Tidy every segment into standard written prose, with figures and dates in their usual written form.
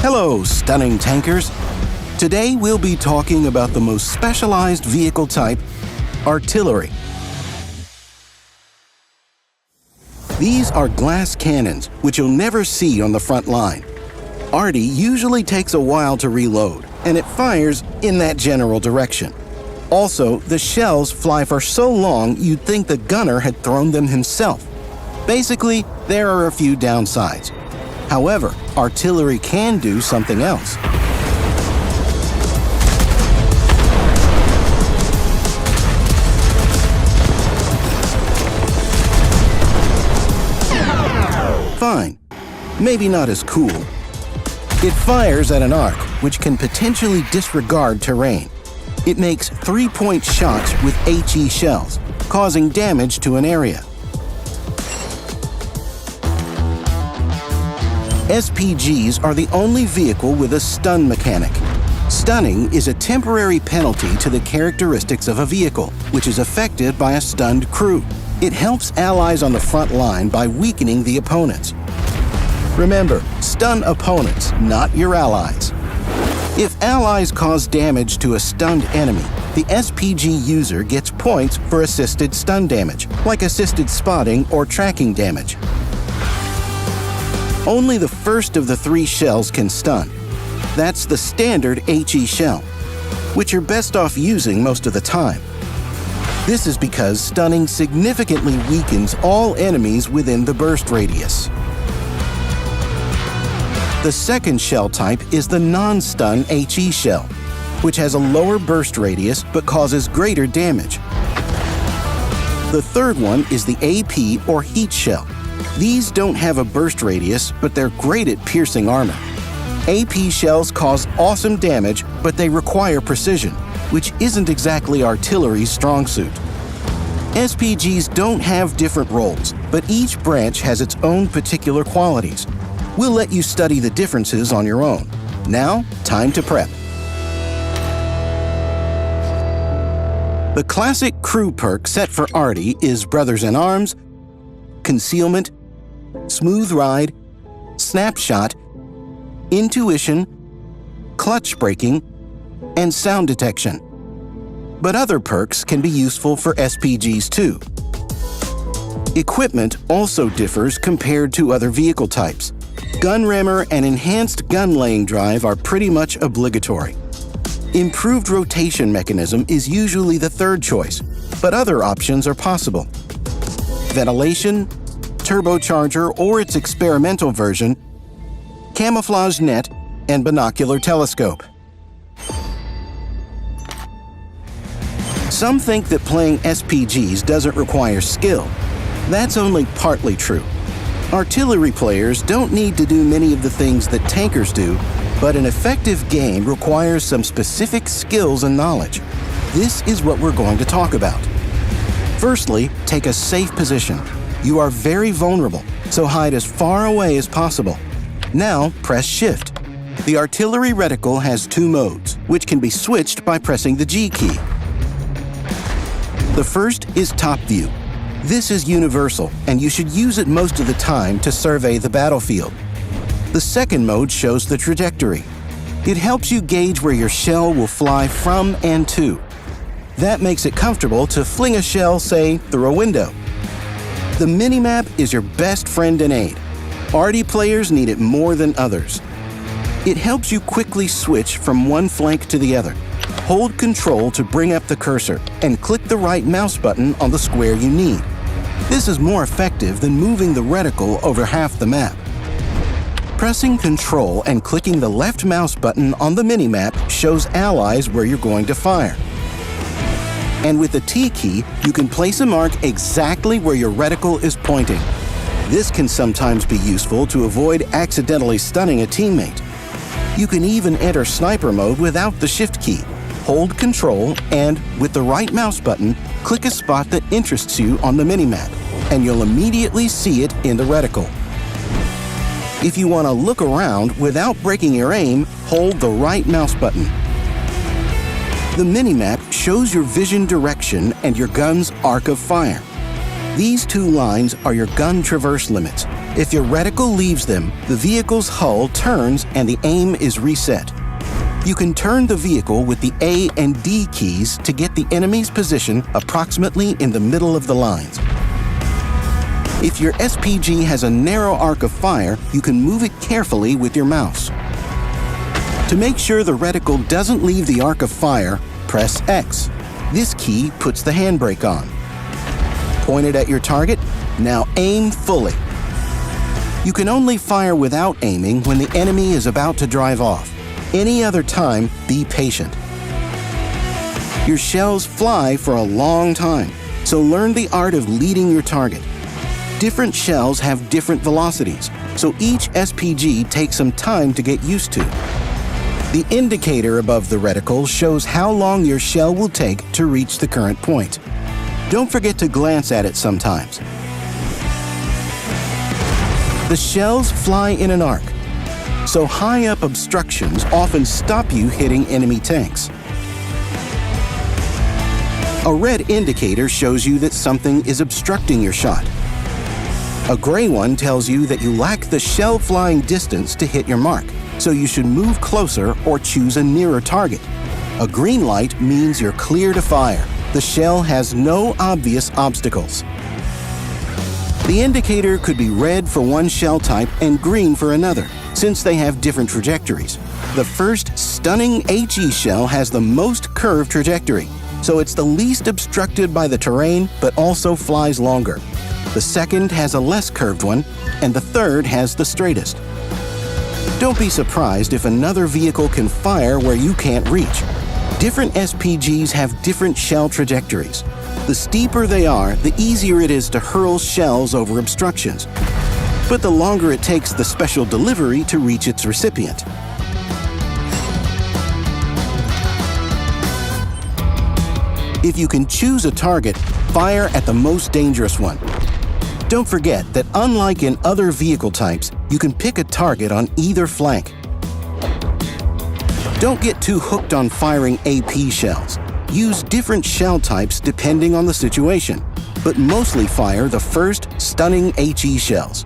Hello, stunning tankers! Today we'll be talking about the most specialized vehicle type, artillery. These are glass cannons, which you'll never see on the front line. Arty usually takes a while to reload, and it fires in that general direction. Also, the shells fly for so long you'd think the gunner had thrown them himself. Basically, there are a few downsides. However, artillery can do something else. Fine. Maybe not as cool. It fires at an arc, which can potentially disregard terrain. It makes 3-point shots with HE shells, causing damage to an area. SPGs are the only vehicle with a stun mechanic. Stunning is a temporary penalty to the characteristics of a vehicle, which is affected by a stunned crew. It helps allies on the front line by weakening the opponents. Remember, stun opponents, not your allies. If allies cause damage to a stunned enemy, the SPG user gets points for assisted stun damage, like assisted spotting or tracking damage. Only the first of the 3 shells can stun. That's the standard HE shell, which you're best off using most of the time. This is because stunning significantly weakens all enemies within the burst radius. The second shell type is the non-stun HE shell, which has a lower burst radius but causes greater damage. The third one is the AP or heat shell. These don't have a burst radius, but they're great at piercing armor. AP shells cause awesome damage, but they require precision, which isn't exactly artillery's strong suit. SPGs don't have different roles, but each branch has its own particular qualities. We'll let you study the differences on your own. Now, time to prep. The classic crew perk set for Arty is Brothers in Arms, Concealment, Smooth Ride, Snapshot, Intuition, Clutch Braking, and Sound Detection. But other perks can be useful for SPGs too. Equipment also differs compared to other vehicle types. Gun rammer and enhanced gun laying drive are pretty much obligatory. Improved rotation mechanism is usually the third choice, but other options are possible. Ventilation, turbocharger or its experimental version, camouflage net, and binocular telescope. Some think that playing SPGs doesn't require skill. That's only partly true. Artillery players don't need to do many of the things that tankers do, but an effective game requires some specific skills and knowledge. This is what we're going to talk about. Firstly, take a safe position. You are very vulnerable, so hide as far away as possible. Now, press Shift. The artillery reticle has 2 modes, which can be switched by pressing the G key. The first is Top View. This is universal, and you should use it most of the time to survey the battlefield. The second mode shows the trajectory. It helps you gauge where your shell will fly from and to. That makes it comfortable to fling a shell, say, through a window. The minimap is your best friend and aid. Arty players need it more than others. It helps you quickly switch from one flank to the other. Hold Control to bring up the cursor and click the right mouse button on the square you need. This is more effective than moving the reticle over half the map. Pressing Control and clicking the left mouse button on the minimap shows allies where you're going to fire. And with the T key, you can place a mark exactly where your reticle is pointing. This can sometimes be useful to avoid accidentally stunning a teammate. You can even enter sniper mode without the Shift key. Hold Control and, with the right mouse button, click a spot that interests you on the minimap, and you'll immediately see it in the reticle. If you want to look around without breaking your aim, hold the right mouse button. The minimap shows your vision direction and your gun's arc of fire. These 2 lines are your gun traverse limits. If your reticle leaves them, the vehicle's hull turns and the aim is reset. You can turn the vehicle with the A and D keys to get the enemy's position approximately in the middle of the lines. If your SPG has a narrow arc of fire, you can move it carefully with your mouse. To make sure the reticle doesn't leave the arc of fire, press X. This key puts the handbrake on. Point it at your target. Now aim fully. You can only fire without aiming when the enemy is about to drive off. Any other time, be patient. Your shells fly for a long time, so learn the art of leading your target. Different shells have different velocities, so each SPG takes some time to get used to. The indicator above the reticle shows how long your shell will take to reach the current point. Don't forget to glance at it sometimes. The shells fly in an arc, so high-up obstructions often stop you hitting enemy tanks. A red indicator shows you that something is obstructing your shot. A gray one tells you that you lack the shell flying distance to hit your mark, so you should move closer or choose a nearer target. A green light means you're clear to fire. The shell has no obvious obstacles. The indicator could be red for one shell type and green for another, since they have different trajectories. The first stunning HE shell has the most curved trajectory, so it's the least obstructed by the terrain but also flies longer. The second has a less curved one, and the third has the straightest. Don't be surprised if another vehicle can fire where you can't reach. Different SPGs have different shell trajectories. The steeper they are, the easier it is to hurl shells over obstructions. But the longer it takes the special delivery to reach its recipient. If you can choose a target, fire at the most dangerous one. Don't forget that unlike in other vehicle types, you can pick a target on either flank. Don't get too hooked on firing AP shells. Use different shell types depending on the situation, but mostly fire the first stunning HE shells.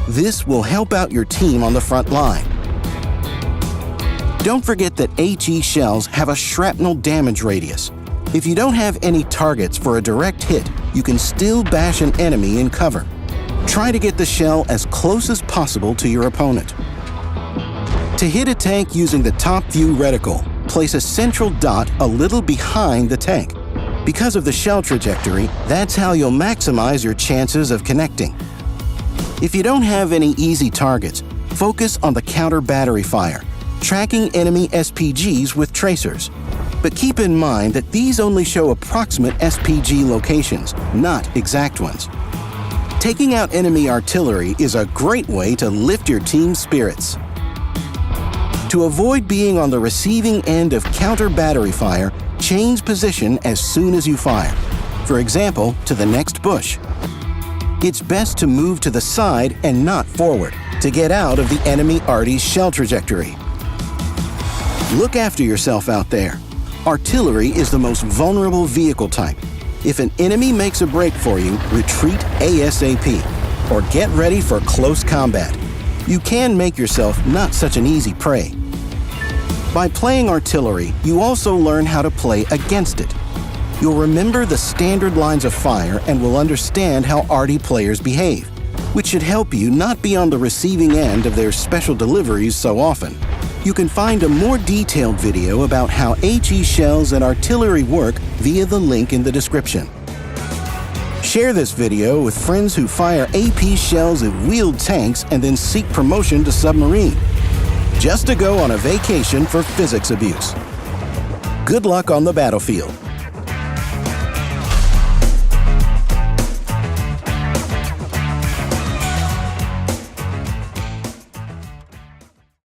This will help out your team on the front line. Don't forget that HE shells have a shrapnel damage radius. If you don't have any targets for a direct hit, you can still bash an enemy in cover. Try to get the shell as close as possible to your opponent. To hit a tank using the top view reticle, place a central dot a little behind the tank. Because of the shell trajectory, that's how you'll maximize your chances of connecting. If you don't have any easy targets, focus on the counter battery fire, tracking enemy SPGs with tracers. But keep in mind that these only show approximate SPG locations, not exact ones. Taking out enemy artillery is a great way to lift your team's spirits. To avoid being on the receiving end of counter battery fire, change position as soon as you fire. For example, to the next bush. It's best to move to the side and not forward to get out of the enemy arty's shell trajectory. Look after yourself out there. Artillery is the most vulnerable vehicle type. If an enemy makes a break for you, retreat ASAP, or get ready for close combat. You can make yourself not such an easy prey. By playing artillery, you also learn how to play against it. You'll remember the standard lines of fire and will understand how arty players behave, which should help you not be on the receiving end of their special deliveries so often. You can find a more detailed video about how HE shells and artillery work via the link in the description. Share this video with friends who fire AP shells at wheeled tanks and then seek promotion to submarine, just to go on a vacation for physics abuse. Good luck on the battlefield.